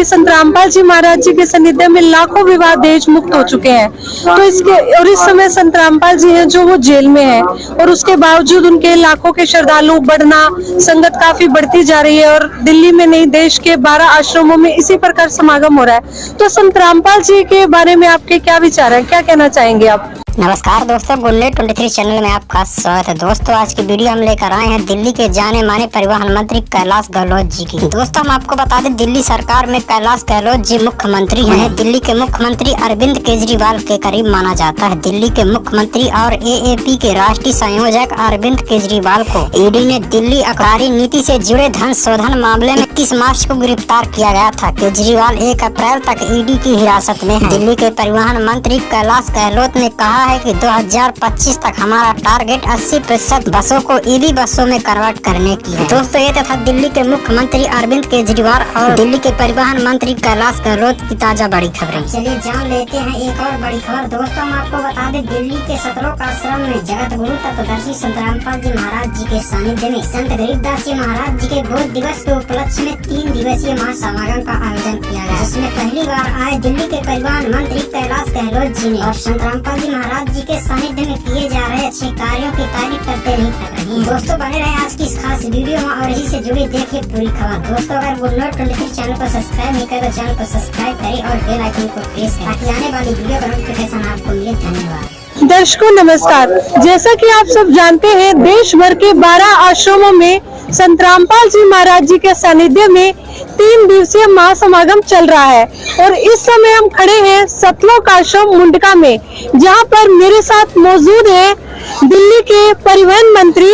संत रामपाल जी महाराज जी के सानिध्य में लाखों विवाह देश मुक्त हो चुके हैं। तो और इस समय संत रामपाल जी हैं जो वो जेल में है, और उसके बावजूद उनके लाखों के श्रद्धालु बढ़ना, संगत काफी बढ़ती जा रही है, और दिल्ली में नहीं देश के 12 आश्रमों में इसी प्रकार समागम हो रहा है। तो संत रामपाल जी के बारे में आपके क्या विचार है, क्या कहना चाहेंगे आप? नमस्कार दोस्तों, गुलनेट 23 चैनल में आपका स्वागत है। दोस्तों आज की वीडियो हम लेकर आए हैं दिल्ली के जाने माने परिवहन मंत्री कैलाश गहलोत जी की। दोस्तों हम आपको बता दें, दिल्ली सरकार में कैलाश गहलोत जी मुख्यमंत्री हैं। दिल्ली के मुख्यमंत्री अरविंद केजरीवाल के करीब माना जाता है। दिल्ली के मुख्यमंत्री और AAP के राष्ट्रीय संयोजक अरविंद केजरीवाल को ईडी ने दिल्ली आबकारी नीति से जुड़े धन शोधन मामले में 21 मार्च को गिरफ्तार किया गया था। केजरीवाल 1 अप्रैल तक ईडी की हिरासत में है। दिल्ली के परिवहन मंत्री कैलाश गहलोत ने कहा है कि 2025 तक हमारा टारगेट 80% बसों को EV बसों में कन्वर्ट करने की है। दोस्तों ये था दिल्ली के मुख्यमंत्री अरविंद केजरीवाल और दिल्ली के परिवहन मंत्री कैलाश गहलोत की ताजा बड़ी खबरें। चलिए जान लेते हैं एक और बड़ी खबर। दोस्तों हम आपको बता दें, दिल्ली के सतलोक आश्रम में जगत गुरु तत्वदर्शी संत रामपाल जी महाराज जी के सानिध्य में संत गरीबदास जी महाराज जी के बोध दिवस के उपलक्ष्य में 3 दिवसीय महासमागम का आयोजन किया गया, जिसमें पहली बार आए दिल्ली के परिवहन मंत्री कैलाश गहलोत जी ने और संत रामपाल जी महाराज जी के सानिध्य में किए जा रहे अच्छे कार्यों की तारीफ करते नहीं थक रही हैं। दोस्तों बने रहे आज की इस खास वीडियो में और इसी से जुड़ी देखिए पूरी खबर। दोस्तों अगर गुलनेट 23 चैनल को सब्सक्राइब नहीं करे तो चैनल को सब्सक्राइब करें और बेल आइकन को प्रेस करें ताकि आने वाली वीडियो का नोटिफिकेशन आपको मिले। धन्यवाद। दर्शकों नमस्कार, जैसा कि आप सब जानते हैं, देश भर के 12 आश्रमों में संत रामपाल जी महाराज जी के सानिध्य में 3 दिवसीय महासमागम चल रहा है, और इस समय हम खड़े हैं सतलोक आश्रम मुंडका में, जहां पर मेरे साथ मौजूद है दिल्ली के परिवहन मंत्री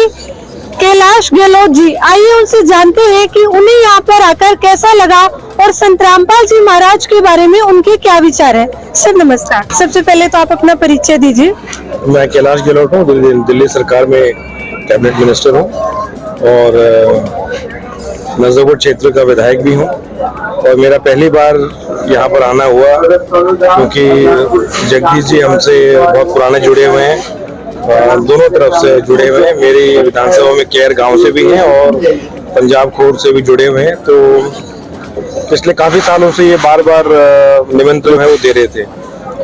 कैलाश गहलोत जी। आइए उनसे जानते हैं कि उन्हें यहाँ पर आकर कैसा लगा और संत रामपाल जी महाराज के बारे में उनके क्या विचार है। सर नमस्कार, सबसे पहले तो आप अपना परिचय दीजिए। मैं कैलाश गहलोत हूँ, दिल्ली सरकार में कैबिनेट मिनिस्टर हूँ और नजफगढ़ क्षेत्र का विधायक भी हूँ, और मेरा पहली बार यहाँ पर आना हुआ क्योंकि जगदीश जी हमसे बहुत पुराने जुड़े हुए हैं, दोनों तरफ से जुड़े हुए हैं। मेरी विधानसभा में केयर गांव से भी हैं और पंजाब खोर से भी जुड़े हुए हैं, तो पिछले काफी सालों से ये बार बार निमंत्रण है वो दे रहे थे,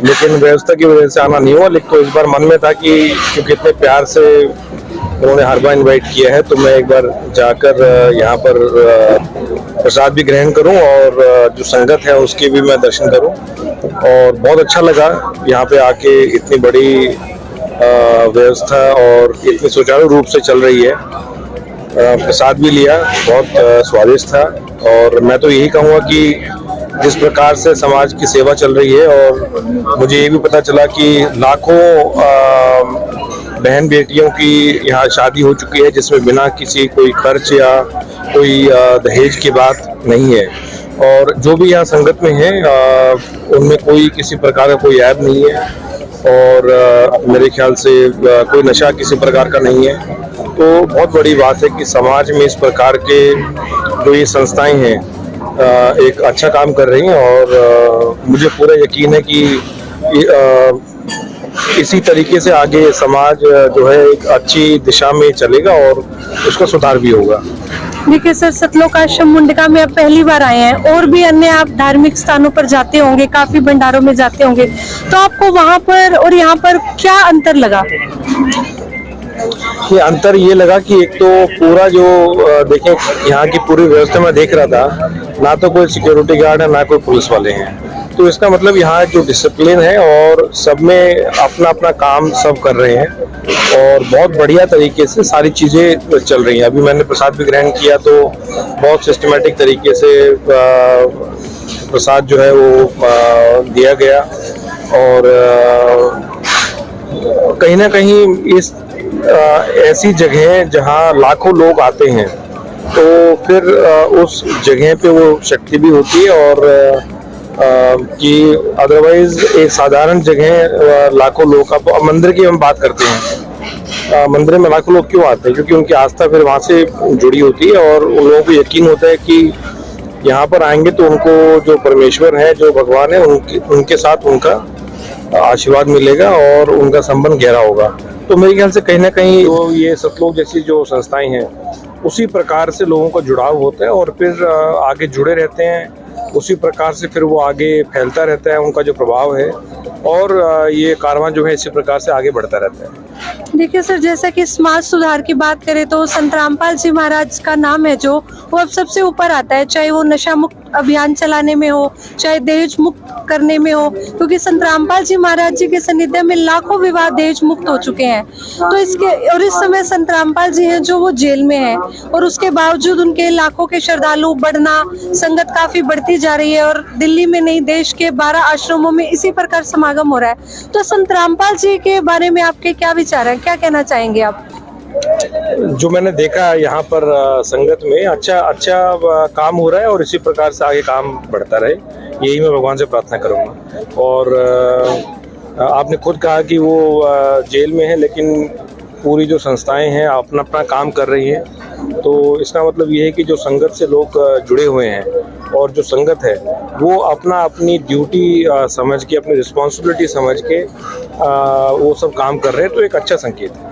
लेकिन व्यवस्था की वजह से आना नहीं हुआ। लेकिन तो इस बार मन में था कि क्योंकि इतने प्यार से उन्होंने हर बार इन्वाइट किया है, तो मैं एक बार जाकर यहाँ पर प्रसाद भी ग्रहण करूं और जो संगत है उसके भी मैं दर्शन करूं, और बहुत अच्छा लगा यहाँ पे आके। इतनी बड़ी व्यवस्था और इतनी सुचारू रूप से चल रही है। प्रसाद भी लिया, बहुत स्वादिष्ट था, और मैं तो यही कहूँगा कि जिस प्रकार से समाज की सेवा चल रही है, और मुझे ये भी पता चला कि लाखों बहन बेटियों की यहाँ शादी हो चुकी है जिसमें बिना किसी कोई खर्च या कोई दहेज की बात नहीं है, और जो भी यहाँ संगत में है उनमें कोई किसी प्रकार का कोई ऐब नहीं है, और मेरे ख्याल से कोई नशा किसी प्रकार का नहीं है। तो बहुत बड़ी बात है कि समाज में इस प्रकार के जो ये संस्थाएं हैं एक अच्छा काम कर रही हैं, और मुझे पूरा यकीन है कि इसी तरीके से आगे समाज जो है एक अच्छी दिशा में चलेगा और उसका सुधार भी होगा। देखिए सर, सतलोक आश्रम मुंडका में आप पहली बार आए हैं, और भी अन्य आप धार्मिक स्थानों पर जाते होंगे, काफी भंडारों में जाते होंगे, तो आपको वहाँ पर और यहाँ पर क्या अंतर लगा? ये अंतर ये लगा कि एक तो पूरा जो देखें यहाँ की पूरी व्यवस्था में देख रहा था, ना तो कोई सिक्योरिटी गार्ड है ना कोई पुलिस वाले हैं, तो इसका मतलब यहाँ जो डिसिप्लिन है और सब में अपना अपना काम सब कर रहे हैं, और बहुत बढ़िया तरीके से सारी चीज़ें चल रही हैं। अभी मैंने प्रसाद भी ग्रहण किया, तो बहुत सिस्टमेटिक तरीके से प्रसाद जो है वो दिया गया, और कहीं ना कहीं इस ऐसी जगह जहाँ लाखों लोग आते हैं, तो फिर उस जगह पे वो शक्ति भी होती है, और कि अदरवाइज एक साधारण जगह लाखों लोग का, मंदिर की हम बात करते हैं, मंदिर में लाखों लोग क्यों आते हैं? क्योंकि उनकी आस्था फिर वहाँ से जुड़ी होती है, और उन लोगों को यकीन होता है कि यहाँ पर आएंगे तो उनको जो परमेश्वर है, जो भगवान है, उनके साथ उनका आशीर्वाद मिलेगा और उनका संबंध गहरा होगा। तो मेरे ख्याल से कहीं ना कहीं तो ये सतलोक जैसी जो संस्थाएं हैं उसी प्रकार से लोगों का जुड़ाव होता है, और फिर आगे जुड़े रहते हैं। उसी प्रकार से फिर वो आगे फैलता रहता है, उनका जो प्रभाव है, और ये कारवां जो है इसी प्रकार से आगे बढ़ता रहता है। देखिए सर, जैसा कि समाज सुधार की बात करें तो संत रामपाल जी महाराज का नाम है जो वो अब सबसे ऊपर आता है, चाहे वो नशा मुक्त अभियान चलाने में हो, चाहे दहेज मुक्त करने में हो, क्योंकि संत रामपाल जी महाराज जी के सानिध्य में लाखों विवाह दहेज मुक्त हो चुके हैं। तो इस समय संत रामपाल जी हैं जो वो जेल में हैं, और उसके बावजूद उनके लाखों के श्रद्धालु बढ़ना, संगत काफी बढ़ती जा रही है, और दिल्ली में नहीं देश के 12 आश्रमों में इसी प्रकार समागम हो रहा है। तो संत रामपाल जी के बारे में आपके क्या विचार हैं, क्या कहना चाहेंगे आप? जो मैंने देखा यहाँ पर संगत में अच्छा काम हो रहा है, और इसी प्रकार से आगे काम बढ़ता रहे, यही मैं भगवान से प्रार्थना करूँगा। और आपने खुद कहा कि वो जेल में है, लेकिन पूरी जो संस्थाएं हैं अपना अपना काम कर रही हैं, तो इसका मतलब ये है कि जो संगत से लोग जुड़े हुए हैं, और जो संगत है वो अपनी ड्यूटी समझ के, अपनी रिस्पॉन्सिबिलिटी समझ के वो सब काम कर रहे हैं, तो एक अच्छा संकेत है।